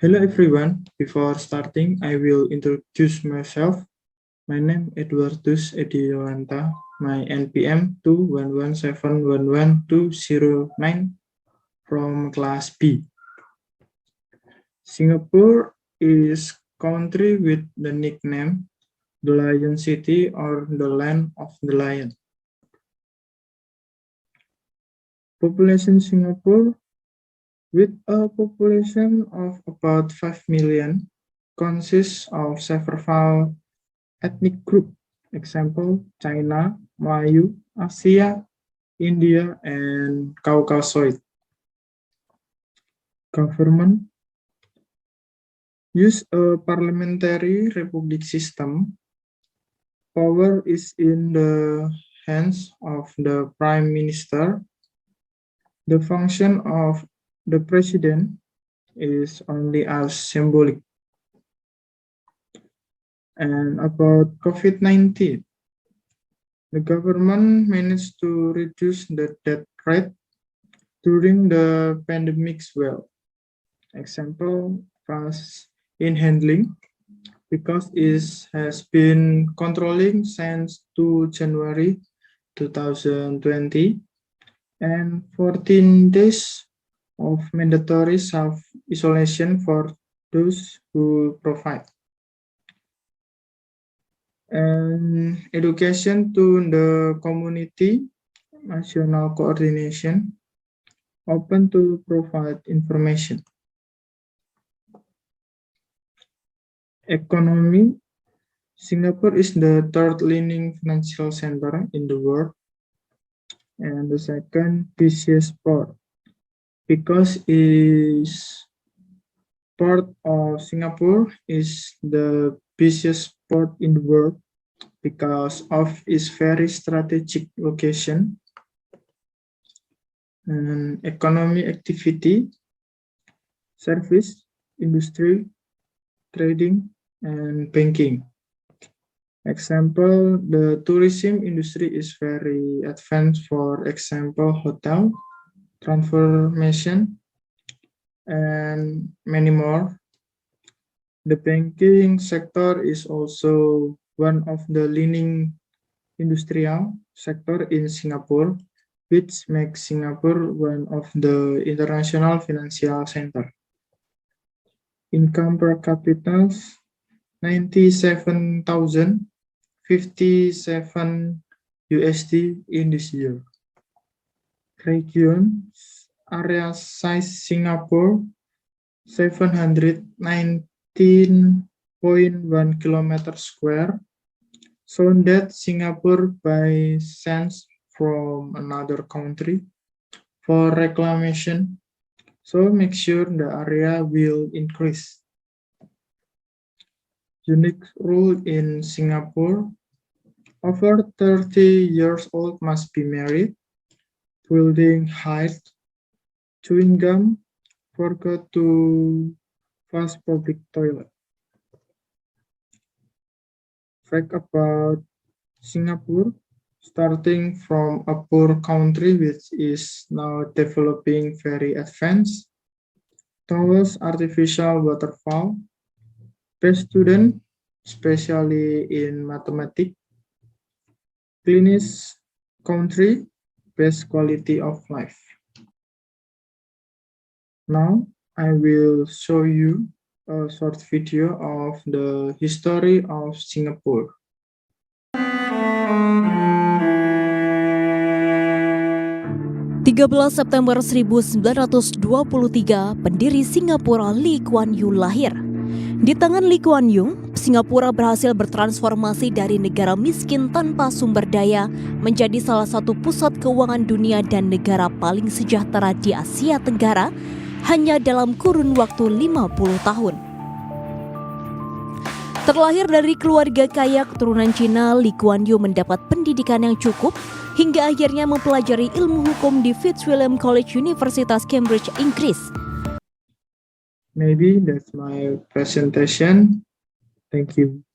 Hello everyone. Before starting, I will introduce myself. My name is Edwardus Ediawanta. My NPM 211711209 from class B. Singapore is country with the nickname the Lion City or the Land of the Lion. Population Singapore with a population of about 5 million consists of several ethnic groups, example China, Melayu, Asia, India, and Caucasoid. Government use a parliamentary republic system. Power is in the hands of the Prime Minister. The function of the president is only as symbolic. And about COVID-19, the government managed to reduce the death rate during the pandemic well. Example, fast in handling, because it has been controlling since 2 January 2020, and 14 days of mandatory self-isolation for those who provide. And education to the community, national coordination, open to provide information. Economy, Singapore is the third leading financial center in the world, and the second busiest port, because is port of Singapore is the busiest port in the world because of its very strategic location. And economy activity, service, industry, trading, and banking. Example, the tourism industry is very advanced, for example, hotel, transformation, and many more. The banking sector is also one of the leading industrial sector in Singapore, which makes Singapore one of the international financial center. Income per capita 97,057 USD in this year. Region, area size Singapore 719.1 kilometer square, so that Singapore buys sands from another country for reclamation, so make sure the area will increase. Unique rule in Singapore, over 30 years old must be married, building height, chewing gum, forgot to flush public toilet. Fact about Singapore, starting from a poor country which is now developing very advanced, towards artificial waterfall, best student, especially in mathematics, cleanest country, best quality of life. Now I will show you a short video of the history of Singapore. 13 September 1923, pendiri Singapura Lee Kuan Yew lahir. Di tangan Lee Kuan Yew, Singapura berhasil bertransformasi dari negara miskin tanpa sumber daya menjadi salah satu pusat keuangan dunia dan negara paling sejahtera di Asia Tenggara hanya dalam kurun waktu 50 tahun. Terlahir dari keluarga kaya keturunan Cina, Lee Kuan Yew mendapat pendidikan yang cukup hingga akhirnya mempelajari ilmu hukum di Fitzwilliam College Universitas Cambridge, Inggris. Maybe that's my presentation. Thank you.